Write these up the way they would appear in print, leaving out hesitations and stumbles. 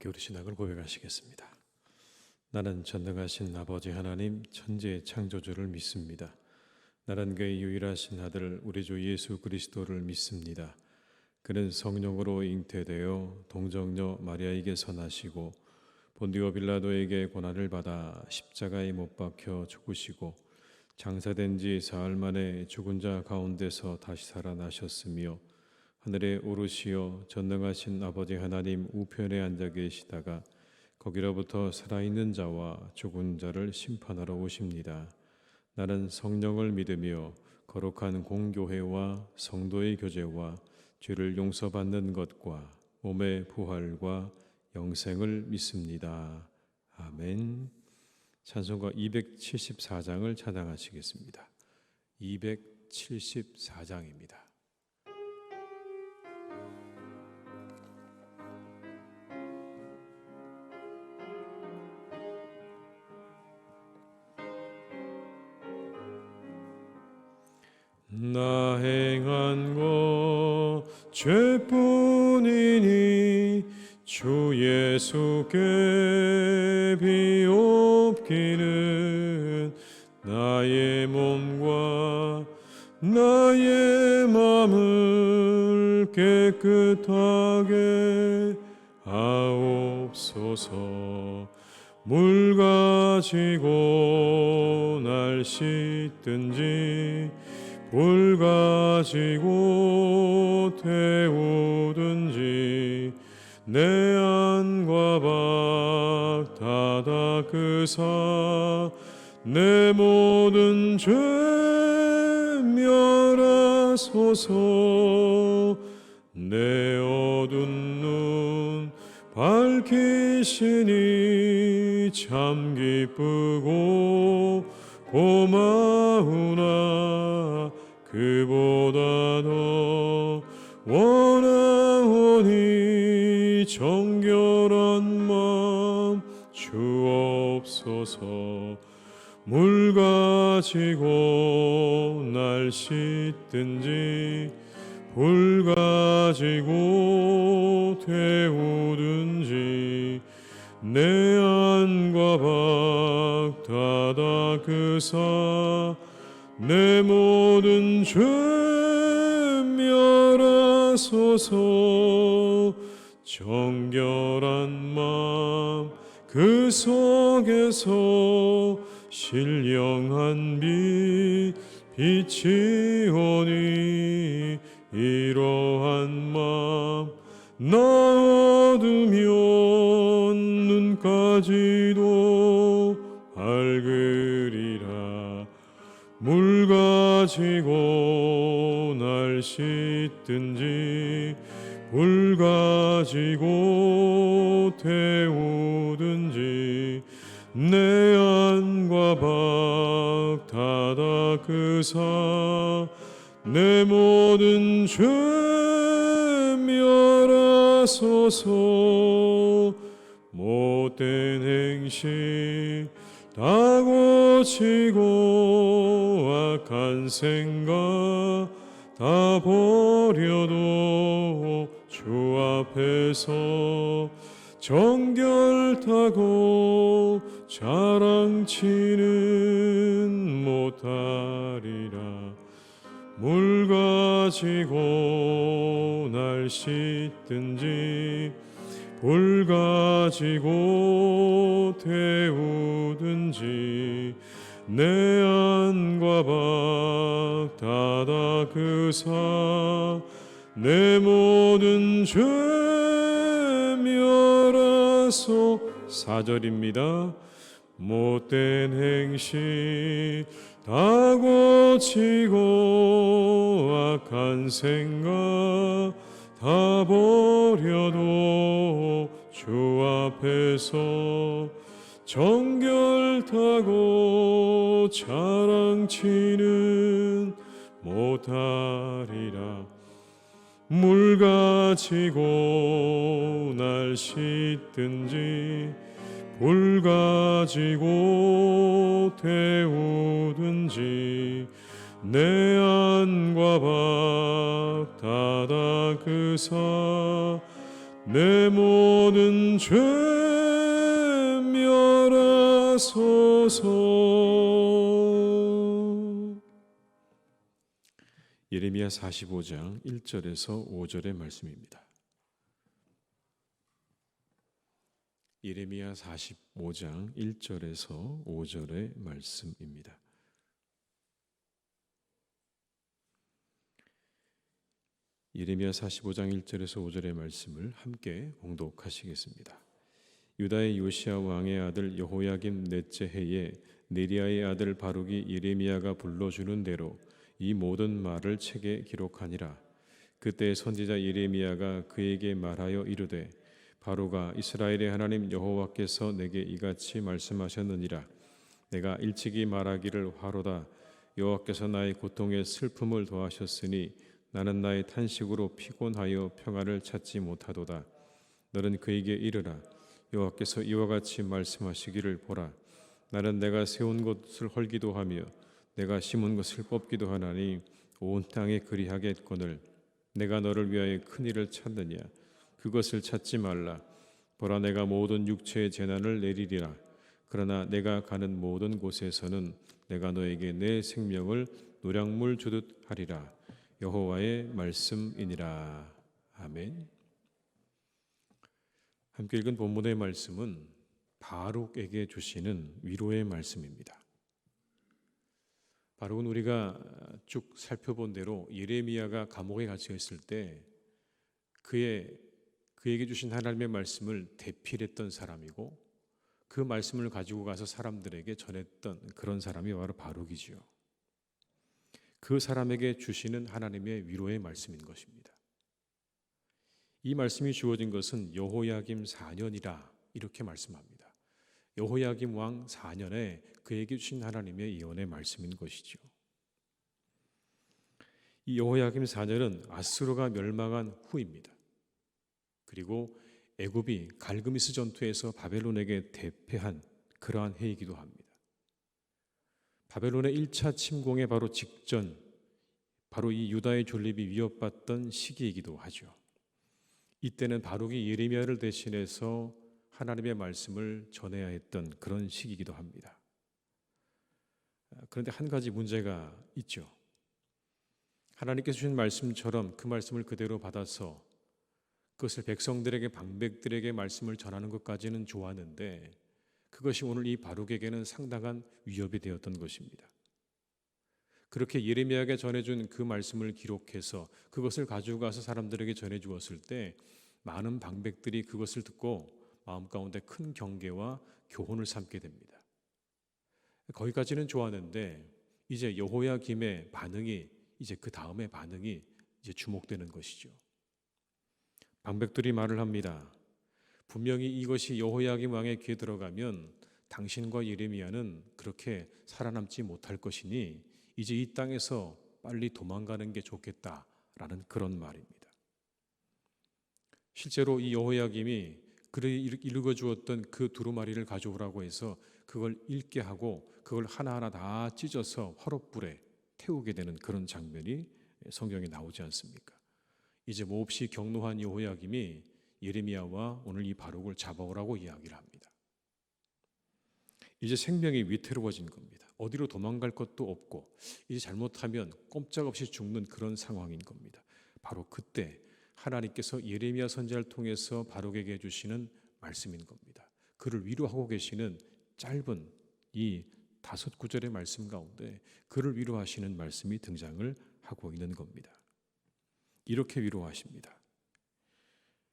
함께 우리 신앙을 고백하시겠습니다. 나는 전능하신 아버지 하나님 천지의 창조주를 믿습니다. 나는 그의 유일하신 아들 우리 주 예수 그리스도를 믿습니다. 그는 성령으로 잉태되어 동정녀 마리아에게서 나시고 본디오 빌라도에게 고난을 받아 십자가에 못 박혀 죽으시고 장사된 지 사흘 만에 죽은 자 가운데서 다시 살아나셨으며 하늘에 오르시어 전능하신 아버지 하나님 우편에 앉아 계시다가 거기로부터 살아있는 자와 죽은 자를 심판하러 오십니다. 나는 성령을 믿으며 거룩한 공교회와 성도의 교제와 죄를 용서받는 것과 몸의 부활과 영생을 믿습니다. 아멘. 찬송가 274장을 찬양하시겠습니다. 274장입니다. 나 행한 것 죄뿐이니 주 예수께 비옵기는 나의 몸과 나의 맘을 깨끗하게 하옵소서. 물 가지고 날 씻든지 불 가지고 태우든지 내 안과 밖 다 닦으사 내 모든 죄 멸하소서. 내 어두운 눈 밝히시니 참 기쁘고 고마우나 그보다 더 원하오니 정결한 마음 주옵소서. 물 가지고 날 씻든지 불 가지고 태우든지 내 안과 밖 다 닦으사 내 모든 죄 멸하소서. 정결한 마음 그 속에서 신령한 빛 빛이 오니 이러한 마음 나 얻으면 눈까지도 밝으리라. 물 가지고 날 씻든지 불 가지고 태우든지 내 안과 밖 다 닦으사 내 모든 죄 멸하소서. 못된 행실 다 고치고 악한 생각 다 버려도 주 앞에서 정결타고 자랑치는 못하리라. 물 가지고 날 씻든지 불 가지고 태우든지 내 안과 밖 다 닦으사 내 모든 죄 멸하소. 4절입니다. 못된 행실 다 고치고 악한 생각 다 버려도 주 앞에서 정결타고 자랑치는 못하리라. 물 가지고 날 씻든지 불 가지고 태우든지 내 안과 밖 다 닦으사 내 모든 죄 멸하소서. 예레미야 45장 1절에서 5절의 말씀입니다. 예레미야 45장 1절에서 5절의 말씀입니다. 예레미야 45장 1절에서 5절의 말씀을 함께 봉독하시겠습니다. 유다의 요시야 왕의 아들 여호야김 넷째 해에 네리야의 아들 바룩이 예레미야가 불러주는 대로 이 모든 말을 책에 기록하니라. 그때 선지자 예레미야가 그에게 말하여 이르되 바룩아, 이스라엘의 하나님 여호와께서 내게 이같이 말씀하셨느니라. 내가 일찍이 말하기를 화로다. 여호와께서 나의 고통에 슬픔을 더하셨으니 나는 나의 탄식으로 피곤하여 평안을 찾지 못하도다. 너는 그에게 이르라. 여호와께서 이와 같이 말씀하시기를 보라. 나는 내가 세운 것을 헐기도 하며 내가 심은 것을 뽑기도 하나니 온 땅에 그리하겠거늘 내가 너를 위하여 큰 일을 찾느냐. 그것을 찾지 말라. 보라, 내가 모든 육체의 재난을 내리리라. 그러나 내가 가는 모든 곳에서는 내가 너에게 내 생명을 노량물 주듯 하리라. 여호와의 말씀이니라. 아멘. 함께 읽은 본문의 말씀은 바룩에게 주시는 위로의 말씀입니다. 바룩은 우리가 쭉 살펴본 대로 예레미야가 감옥에 갇혀 있을 때 그에게 주신 하나님의 말씀을 대필했던 사람이고 그 말씀을 가지고 가서 사람들에게 전했던 그런 사람이 바로 바룩이지요. 그 사람에게 주시는 하나님의 위로의 말씀인 것입니다. 이 말씀이 주어진 것은 여호야김 4년이라 이렇게 말씀합니다. 여호야김 왕 4년에 그에게 주신 하나님의 예언의 말씀인 것이죠. 이 여호야김 4년은 아수르가 멸망한 후입니다. 그리고 애굽이 갈그미스 전투에서 바벨론에게 대패한 그러한 해이기도 합니다. 바벨론의 1차 침공의 바로 직전, 바로 이 유다의 존립이 위협받던 시기이기도 하죠. 이때는 바룩이 예레미야를 대신해서 하나님의 말씀을 전해야 했던 그런 시기이기도 합니다. 그런데 한 가지 문제가 있죠. 하나님께서 주신 말씀처럼 그 말씀을 그대로 받아서 그것을 백성들에게, 방백들에게 말씀을 전하는 것까지는 좋았는데 그것이 오늘 이 바룩에게는 상당한 위협이 되었던 것입니다. 그렇게 예레미야에게 전해준 그 말씀을 기록해서 그것을 가지고 가서 사람들에게 전해주었을 때 많은 방백들이 그것을 듣고 마음 가운데 큰 경계와 교훈을 삼게 됩니다. 거기까지는 좋았는데 이제 여호야김의 반응이, 이제 그 다음의 반응이 이제 주목되는 것이죠. 방백들이 말을 합니다. 분명히 이것이 여호야김 왕의 귀에 들어가면 당신과 예레미야는 그렇게 살아남지 못할 것이니 이제 이 땅에서 빨리 도망가는 게 좋겠다라는 그런 말입니다. 실제로 이 여호야김이 그를 읽어주었던 그 두루마리를 가져오라고 해서 그걸 읽게 하고 그걸 하나하나 다 찢어서 화롯불에 태우게 되는 그런 장면이 성경에 나오지 않습니까? 이제 몹시 격노한 여호야김이 예레미야와 오늘 이 바룩을 잡아오라고 이야기를 합니다. 이제 생명이 위태로워진 겁니다. 어디로 도망갈 것도 없고 이제 잘못하면 꼼짝없이 죽는 그런 상황인 겁니다. 바로 그때 하나님께서 예레미야 선지자를 통해서 바룩에게 주시는 말씀인 겁니다. 그를 위로하고 계시는 짧은 이 5구절의 말씀 가운데 그를 위로하시는 말씀이 등장을 하고 있는 겁니다. 이렇게 위로하십니다.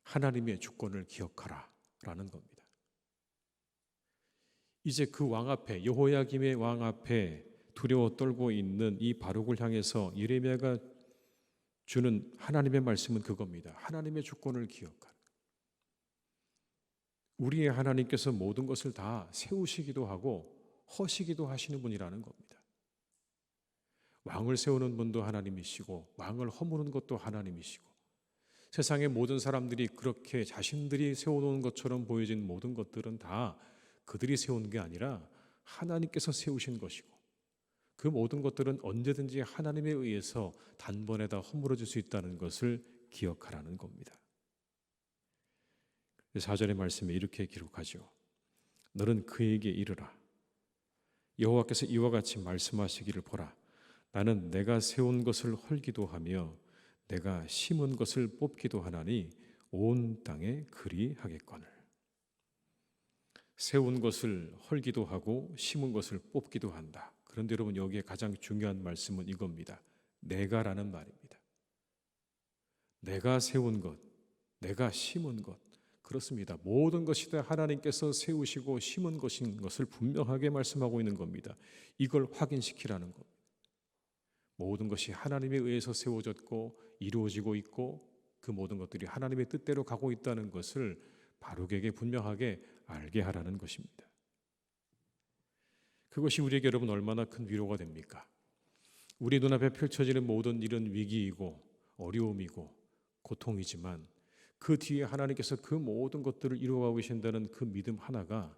하나님의 주권을 기억하라 라는 겁니다. 이제 그 왕 앞에, 여호야김의 왕 앞에 두려워 떨고 있는 이 바룩을 향해서 예레미야가 주는 하나님의 말씀은 그겁니다. 하나님의 주권을 기억하라. 우리의 하나님께서 모든 것을 다 세우시기도 하고 허시기도 하시는 분이라는 겁니다. 왕을 세우는 분도 하나님이시고 왕을 허무는 것도 하나님이시고 세상의 모든 사람들이 그렇게 자신들이 세워놓은 것처럼 보여진 모든 것들은 다 그들이 세운 게 아니라 하나님께서 세우신 것이고 그 모든 것들은 언제든지 하나님에 의해서 단번에 다 허물어질 수 있다는 것을 기억하라는 겁니다. 4절의 말씀에 이렇게 기록하죠. 너는 그에게 이르라. 여호와께서 이와 같이 말씀하시기를 보라. 나는 내가 세운 것을 헐기도 하며 내가 심은 것을 뽑기도 하나니 온 땅에 그리하겠거늘. 세운 것을 헐기도 하고 심은 것을 뽑기도 한다. 그런데 여러분, 여기에 가장 중요한 말씀은 이겁니다. 내가라는 말입니다. 내가 세운 것, 내가 심은 것. 그렇습니다. 모든 것이 다 하나님께서 세우시고 심은 것인 것을 분명하게 말씀하고 있는 겁니다. 이걸 확인시키라는 겁니다. 모든 것이 하나님에 의해서 세워졌고 이루어지고 있고 그 모든 것들이 하나님의 뜻대로 가고 있다는 것을 바룩에게 분명하게 알게 하라는 것입니다. 그것이 우리에게 여러분 얼마나 큰 위로가 됩니까? 우리 눈앞에 펼쳐지는 모든 일은 위기이고 어려움이고 고통이지만 그 뒤에 하나님께서 그 모든 것들을 이루어가고 계신다는 그 믿음 하나가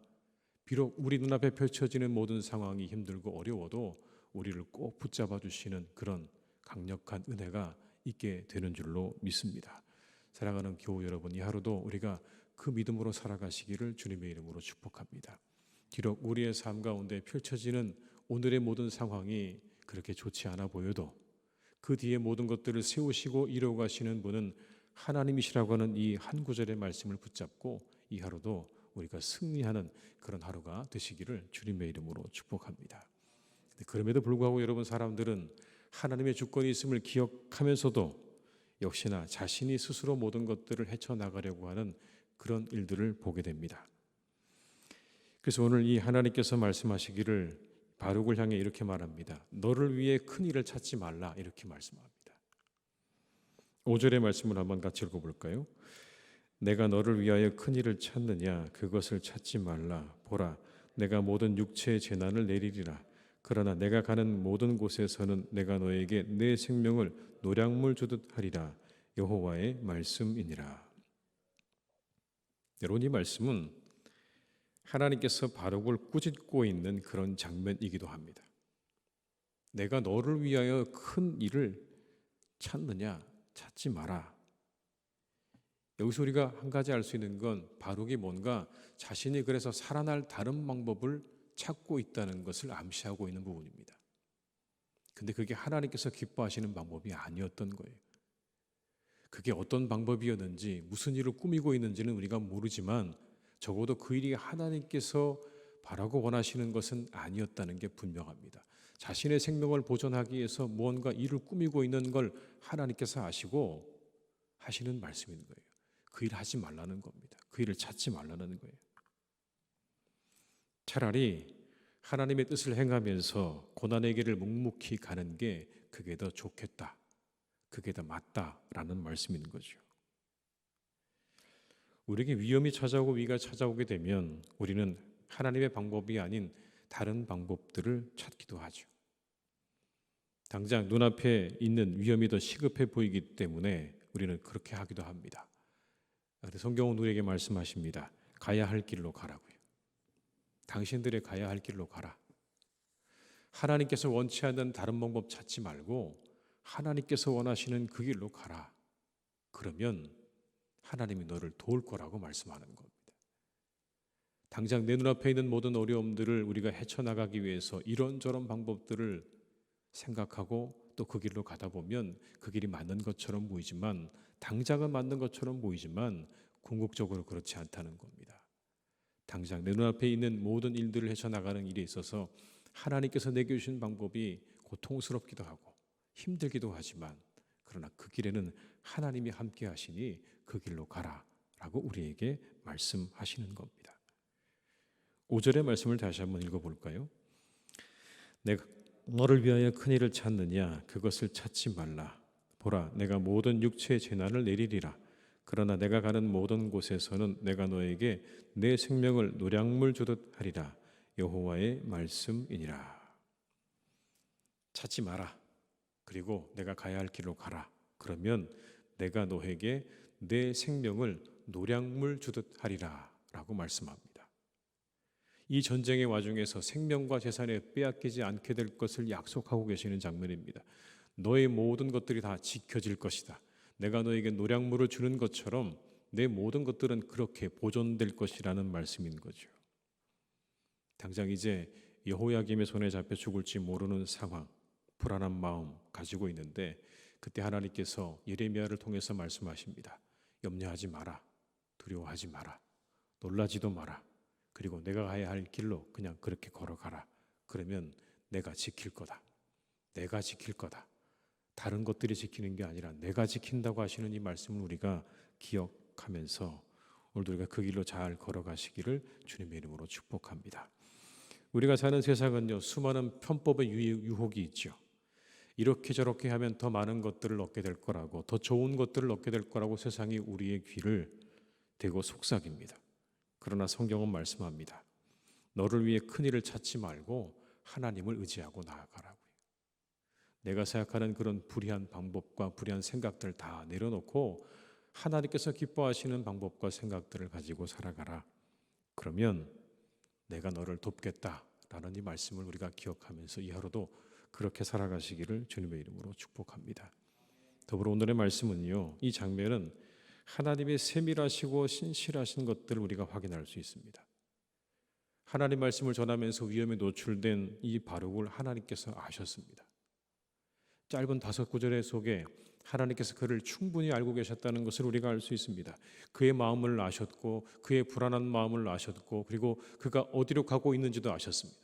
비록 우리 눈앞에 펼쳐지는 모든 상황이 힘들고 어려워도 우리를 꼭 붙잡아 주시는 그런 강력한 은혜가 있게 되는 줄로 믿습니다. 사랑하는 교우 여러분, 이 하루도 우리가 그 믿음으로 살아가시기를 주님의 이름으로 축복합니다. 비록 우리의 삶 가운데 펼쳐지는 오늘의 모든 상황이 그렇게 좋지 않아 보여도 그 뒤에 모든 것들을 세우시고 이루어가시는 분은 하나님이시라고 하는 이 한 구절의 말씀을 붙잡고 이 하루도 우리가 승리하는 그런 하루가 되시기를 주님의 이름으로 축복합니다. 그럼에도 불구하고 여러분, 사람들은 하나님의 주권이 있음을 기억하면서도 역시나 자신이 스스로 모든 것들을 헤쳐나가려고 하는 그런 일들을 보게 됩니다. 그래서 오늘 이 하나님께서 말씀하시기를 바룩을 향해 이렇게 말합니다. 너를 위해 큰 일을 찾지 말라, 이렇게 말씀합니다. 5절의 말씀을 한번 같이 읽어볼까요? 내가 너를 위하여 큰 일을 찾느냐, 그것을 찾지 말라. 보라, 내가 모든 육체의 재난을 내리리라. 그러나 내가 가는 모든 곳에서는 내가 너에게 내 생명을 노량물 주듯 하리라. 여호와의 말씀이니라. 여러분, 이 말씀은 하나님께서 바룩을 꾸짖고 있는 그런 장면이기도 합니다. 내가 너를 위하여 큰 일을 찾느냐, 찾지 마라. 여기서 우리가 한 가지 알 수 있는 건 바룩이 뭔가 자신이 그래서 살아날 다른 방법을 찾고 있다는 것을 암시하고 있는 부분입니다. 근데 그게 하나님께서 기뻐하시는 방법이 아니었던 거예요. 그게 어떤 방법이었는지, 무슨 일을 꾸미고 있는지는 우리가 모르지만 적어도 그 일이 하나님께서 바라고 원하시는 것은 아니었다는 게 분명합니다. 자신의 생명을 보존하기 위해서 무언가 일을 꾸미고 있는 걸 하나님께서 아시고 하시는 말씀인 거예요. 그 일을 하지 말라는 겁니다. 그 일을 찾지 말라는 거예요. 차라리 하나님의 뜻을 행하면서 고난의 길을 묵묵히 가는 게 그게 더 좋겠다, 그게 더 맞다라는 말씀인 거죠. 우리에게 위험이 찾아오고 위기가 찾아오게 되면 우리는 하나님의 방법이 아닌 다른 방법들을 찾기도 하죠. 당장 눈앞에 있는 위험이 더 시급해 보이기 때문에 우리는 그렇게 하기도 합니다. 그런데 성경은 우리에게 말씀하십니다. 가야 할 길로 가라고요. 당신들의 가야 할 길로 가라. 하나님께서 원치 않는 다른 방법 찾지 말고 하나님께서 원하시는 그 길로 가라. 그러면 하나님이 너를 도울 거라고 말씀하는 겁니다. 당장 내 눈앞에 있는 모든 어려움들을 우리가 헤쳐나가기 위해서 이런저런 방법들을 생각하고 또 그 길로 가다 보면 그 길이 맞는 것처럼 보이지만, 당장은 맞는 것처럼 보이지만 궁극적으로 그렇지 않다는 겁니다. 당장 내 눈앞에 있는 모든 일들을 헤쳐나가는 일에 있어서 하나님께서 내게 주신 방법이 고통스럽기도 하고 힘들기도 하지만, 그러나 그 길에는 하나님이 함께 하시니 그 길로 가라라고 우리에게 말씀하시는 겁니다. 5절의 말씀을 다시 한번 읽어볼까요? 내가 너를 위하여 큰 일을 찾느냐, 그것을 찾지 말라. 보라, 내가 모든 육체의 재난을 내리리라. 그러나 내가 가는 모든 곳에서는 내가 너에게 내 생명을 노량물 주듯 하리라. 여호와의 말씀이니라. 찾지 마라. 그리고 내가 가야 할 길로 가라. 그러면 내가 너에게 내 생명을 노량물 주듯 하리라 라고 말씀합니다. 이 전쟁의 와중에서 생명과 재산에 빼앗기지 않게 될 것을 약속하고 계시는 장면입니다. 너의 모든 것들이 다 지켜질 것이다. 내가 너에게 노량물을 주는 것처럼 내 모든 것들은 그렇게 보존될 것이라는 말씀인 거죠. 당장 이제 여호야김의 손에 잡혀 죽을지 모르는 상황, 불안한 마음 가지고 있는데 그때 하나님께서 예레미야를 통해서 말씀하십니다. 염려하지 마라. 두려워하지 마라. 놀라지도 마라. 그리고 내가 가야 할 길로 그냥 그렇게 걸어가라. 그러면 내가 지킬 거다. 내가 지킬 거다. 다른 것들이 지키는 게 아니라 내가 지킨다고 하시는 이 말씀을 우리가 기억하면서 오늘도 우리가 그 길로 잘 걸어가시기를 주님의 이름으로 축복합니다. 우리가 사는 세상은요, 수많은 편법의 유혹이 있죠. 이렇게 저렇게 하면 더 많은 것들을 얻게 될 거라고, 더 좋은 것들을 얻게 될 거라고 세상이 우리의 귀를 대고 속삭입니다. 그러나 성경은 말씀합니다. 너를 위해 큰 일을 찾지 말고 하나님을 의지하고 나아가라고요. 내가 생각하는 그런 불의한 방법과 불의한 생각들 다 내려놓고 하나님께서 기뻐하시는 방법과 생각들을 가지고 살아가라. 그러면 내가 너를 돕겠다라는 이 말씀을 우리가 기억하면서 이 하루도 그렇게 살아가시기를 주님의 이름으로 축복합니다. 더불어 오늘의 말씀은요, 이 장면은 하나님의 세밀하시고 신실하신 것들을 우리가 확인할 수 있습니다. 하나님 말씀을 전하면서 위험에 노출된 이 바룩을 하나님께서 아셨습니다. 짧은 5구절의 속에 하나님께서 그를 충분히 알고 계셨다는 것을 우리가 알 수 있습니다. 그의 마음을 아셨고 그의 불안한 마음을 아셨고 그리고 그가 어디로 가고 있는지도 아셨습니다.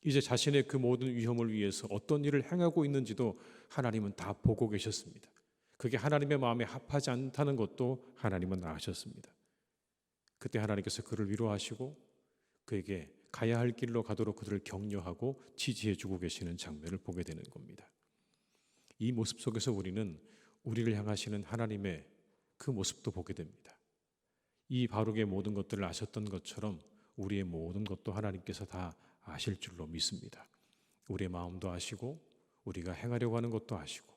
이제 자신의 그 모든 위험을 위해서 어떤 일을 행하고 있는지도 하나님은 다 보고 계셨습니다. 그게 하나님의 마음에 합하지 않다는 것도 하나님은 아셨습니다. 그때 하나님께서 그를 위로하시고 그에게 가야 할 길로 가도록 그들을 격려하고 지지해 주고 계시는 장면을 보게 되는 겁니다. 이 모습 속에서 우리는 우리를 향하시는 하나님의 그 모습도 보게 됩니다. 이 바룩의 모든 것들을 아셨던 것처럼 우리의 모든 것도 하나님께서 다 아실 줄로 믿습니다. 우리의 마음도 아시고 우리가 행하려고 하는 것도 아시고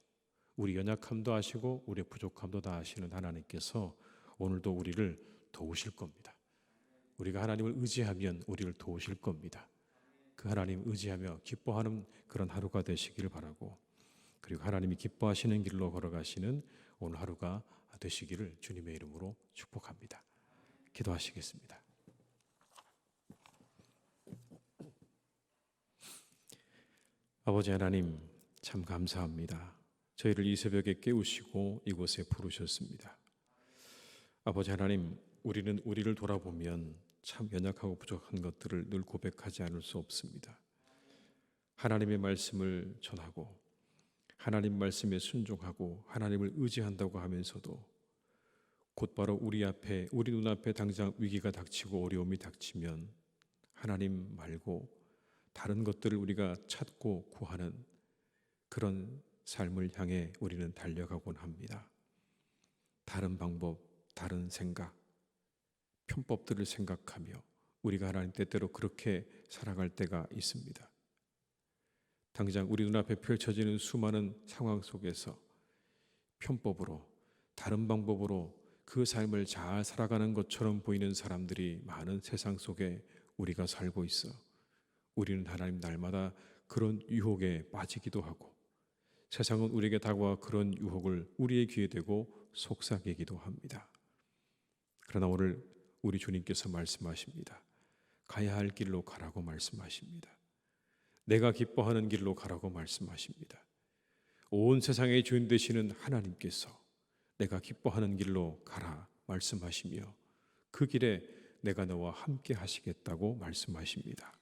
우리 연약함도 아시고 우리의 부족함도 다 아시는 하나님께서 오늘도 우리를 도우실 겁니다. 우리가 하나님을 의지하면 우리를 도우실 겁니다. 그 하나님 의지하며 기뻐하는 그런 하루가 되시기를 바라고 그리고 하나님이 기뻐하시는 길로 걸어가시는 오늘 하루가 되시기를 주님의 이름으로 축복합니다. 기도하시겠습니다. 아버지 하나님 참 감사합니다. 저희를 이 새벽에 깨우시고 이곳에 부르셨습니다. 아버지 하나님, 우리는 우리를 돌아보면 참 연약하고 부족한 것들을 늘 고백하지 않을 수 없습니다. 하나님의 말씀을 전하고 하나님 말씀에 순종하고 하나님을 의지한다고 하면서도 곧바로 우리 눈앞에 당장 위기가 닥치고 어려움이 닥치면 하나님 말고 다른 것들을 우리가 찾고 구하는 그런 삶을 향해 우리는 달려가곤 합니다. 다른 방법, 다른 생각, 편법들을 생각하며 우리가 하나님 뜻대로 그렇게 살아갈 때가 있습니다. 당장 우리 눈앞에 펼쳐지는 수많은 상황 속에서 편법으로 다른 방법으로 그 삶을 잘 살아가는 것처럼 보이는 사람들이 많은 세상 속에 우리가 살고 있어 우리는 하나님 날마다 그런 유혹에 빠지기도 하고 세상은 우리에게 다가와 그런 유혹을 우리의 귀에 대고 속삭이기도 합니다. 그러나 오늘 우리 주님께서 말씀하십니다. 가야 할 길로 가라고 말씀하십니다. 내가 기뻐하는 길로 가라고 말씀하십니다. 온 세상의 주인 되시는 하나님께서 내가 기뻐하는 길로 가라 말씀하시며 그 길에 내가 너와 함께 하시겠다고 말씀하십니다.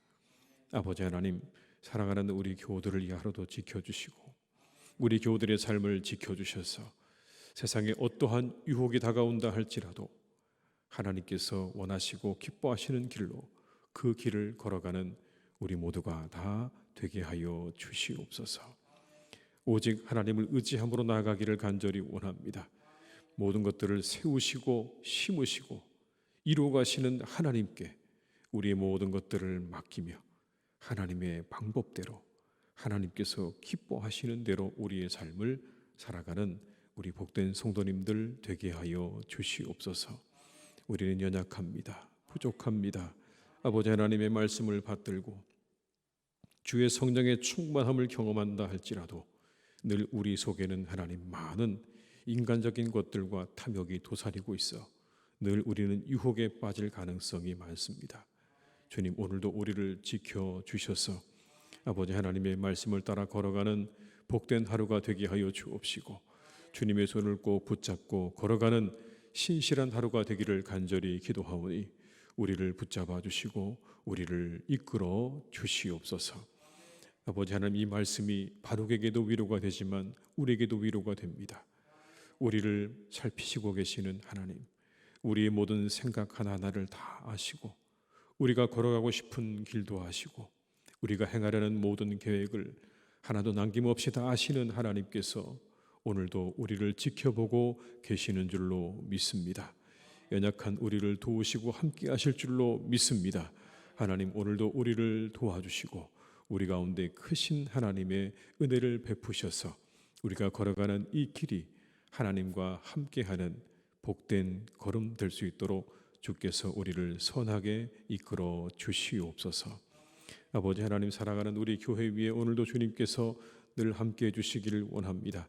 아버지 하나님, 사랑하는 우리 교우들을 이 하루도 지켜주시고 우리 교우들의 삶을 지켜주셔서 세상에 어떠한 유혹이 다가온다 할지라도 하나님께서 원하시고 기뻐하시는 길로 그 길을 걸어가는 우리 모두가 다 되게 하여 주시옵소서. 오직 하나님을 의지함으로 나아가기를 간절히 원합니다. 모든 것들을 세우시고 심으시고 이루어 가시는 하나님께 우리의 모든 것들을 맡기며 하나님의 방법대로 하나님께서 기뻐하시는 대로 우리의 삶을 살아가는 우리 복된 성도님들 되게 하여 주시옵소서. 우리는 연약합니다. 부족합니다. 아버지 하나님의 말씀을 받들고 주의 성령의 충만함을 경험한다 할지라도 늘 우리 속에는 하나님 많은 인간적인 것들과 탐욕이 도사리고 있어 늘 우리는 유혹에 빠질 가능성이 많습니다. 주님, 오늘도 우리를 지켜주셔서 아버지 하나님의 말씀을 따라 걸어가는 복된 하루가 되게 하여 주옵시고, 주님의 손을 꼭 붙잡고 걸어가는 신실한 하루가 되기를 간절히 기도하오니 우리를 붙잡아 주시고 우리를 이끌어 주시옵소서. 아버지 하나님, 이 말씀이 바룩에게도 위로가 되지만 우리에게도 위로가 됩니다. 우리를 살피시고 계시는 하나님, 우리의 모든 생각 하나하나를 다 아시고 우리가 걸어가고 싶은 길도 아시고 우리가 행하려는 모든 계획을 하나도 남김없이 다 아시는 하나님께서 오늘도 우리를 지켜보고 계시는 줄로 믿습니다. 연약한 우리를 도우시고 함께 하실 줄로 믿습니다. 하나님, 오늘도 우리를 도와주시고 우리 가운데 크신 하나님의 은혜를 베푸셔서 우리가 걸어가는 이 길이 하나님과 함께하는 복된 걸음 될 수 있도록 주께서 우리를 선하게 이끌어 주시옵소서. 아버지 하나님, 살아가는 우리 교회 위에 오늘도 주님께서 늘 함께해 주시기를 원합니다.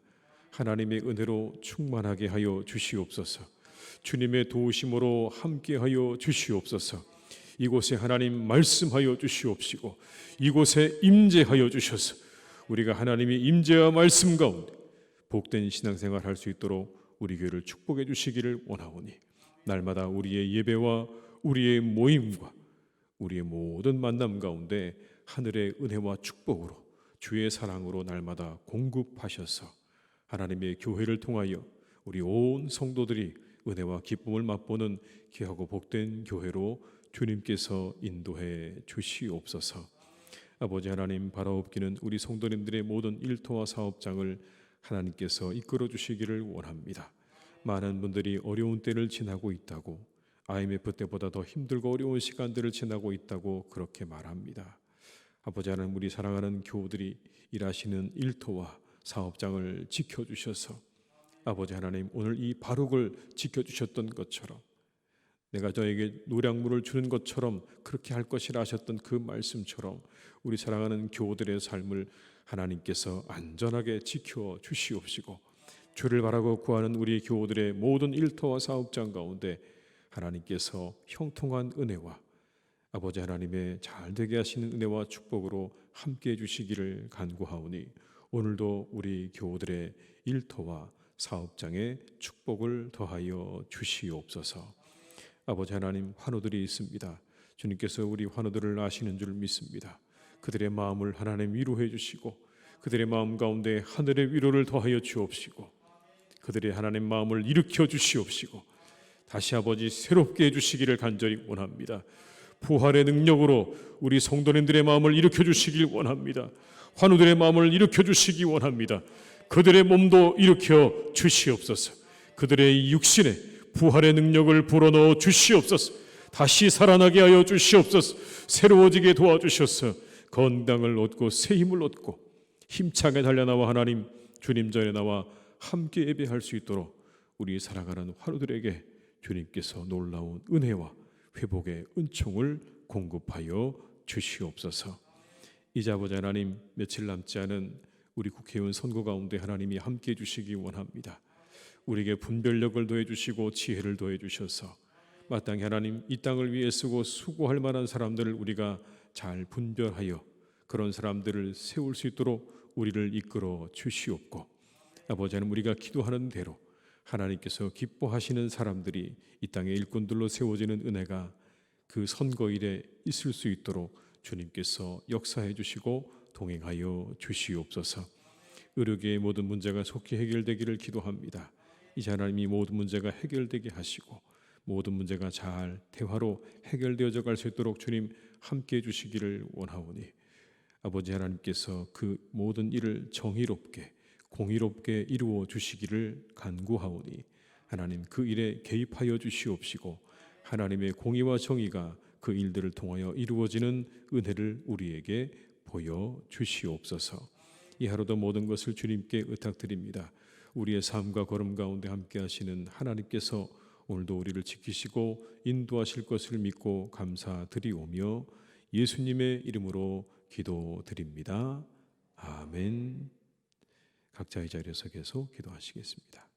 하나님의 은혜로 충만하게 하여 주시옵소서. 주님의 도우심으로 함께하여 주시옵소서. 이곳에 하나님 말씀하여 주시옵시고 이곳에 임재하여 주셔서 우리가 하나님의 임재와 말씀 가운데 복된 신앙생활 할 수 있도록 우리 교회를 축복해 주시기를 원하오니 날마다 우리의 예배와 우리의 모임과 우리의 모든 만남 가운데 하늘의 은혜와 축복으로 주의 사랑으로 날마다 공급하셔서 하나님의 교회를 통하여 우리 온 성도들이 은혜와 기쁨을 맛보는 귀하고 복된 교회로 주님께서 인도해 주시옵소서. 아버지 하나님, 바라옵기는 우리 성도님들의 모든 일터와 사업장을 하나님께서 이끌어 주시기를 원합니다. 많은 분들이 어려운 때를 지나고 있다고, IMF 때보다 더 힘들고 어려운 시간들을 지나고 있다고 그렇게 말합니다. 아버지 하나님, 우리 사랑하는 교우들이 일하시는 일터와 사업장을 지켜주셔서 아버지 하나님, 오늘 이 바룩을 지켜주셨던 것처럼 내가 저에게 노량물을 주는 것처럼 그렇게 할 것이라 하셨던 그 말씀처럼 우리 사랑하는 교우들의 삶을 하나님께서 안전하게 지켜주시옵시고 주를 바라고 구하는 우리 교우들의 모든 일터와 사업장 가운데 하나님께서 형통한 은혜와 아버지 하나님의 잘되게 하시는 은혜와 축복으로 함께해 주시기를 간구하오니 오늘도 우리 교우들의 일터와 사업장에 축복을 더하여 주시옵소서. 아버지 하나님, 환우들이 있습니다. 주님께서 우리 환우들을 아시는 줄 믿습니다. 그들의 마음을 하나님 위로해 주시고 그들의 마음 가운데 하늘의 위로를 더하여 주옵시고 그들의 하나님 마음을 일으켜 주시옵시고 다시 아버지 새롭게 해주시기를 간절히 원합니다. 부활의 능력으로 우리 성도님들의 마음을 일으켜 주시길 원합니다. 환우들의 마음을 일으켜 주시기 원합니다. 그들의 몸도 일으켜 주시옵소서. 그들의 육신에 부활의 능력을 불어넣어 주시옵소서. 다시 살아나게 하여 주시옵소서. 새로워지게 도와주셔서 건강을 얻고 새 힘을 얻고 힘차게 달려나와 하나님 주님 전에 나와 함께 예배할 수 있도록 우리 사랑하는 환우들에게 주님께서 놀라운 은혜와 회복의 은총을 공급하여 주시옵소서. 이제 아버지 하나님, 며칠 남지 않은 우리 국회의원 선거 가운데 하나님이 함께해 주시기 원합니다. 우리에게 분별력을 더해 주시고 지혜를 더해 주셔서 마땅히 하나님 이 땅을 위해 쓰고 수고할 만한 사람들을 우리가 잘 분별하여 그런 사람들을 세울 수 있도록 우리를 이끌어 주시옵고 아버지 하나님, 우리가 기도하는 대로 하나님께서 기뻐하시는 사람들이 이 땅의 일꾼들로 세워지는 은혜가 그 선거일에 있을 수 있도록 주님께서 역사해 주시고 동행하여 주시옵소서. 의료계의 모든 문제가 속히 해결되기를 기도합니다. 이제 하나님이 모든 문제가 해결되게 하시고 모든 문제가 잘 대화로 해결되어져 갈 수 있도록 주님 함께해 주시기를 원하오니 아버지 하나님께서 그 모든 일을 정의롭게 공의롭게 이루어 주시기를 간구하오니 하나님 그 일에 개입하여 주시옵시고 하나님의 공의와 정의가 그 일들을 통하여 이루어지는 은혜를 우리에게 보여 주시옵소서. 이 하루도 모든 것을 주님께 의탁드립니다. 우리의 삶과 걸음 가운데 함께 하시는 하나님께서 오늘도 우리를 지키시고 인도하실 것을 믿고 감사드리오며 예수님의 이름으로 기도드립니다. 아멘. 각자의 자리에서 계속 기도하시겠습니다.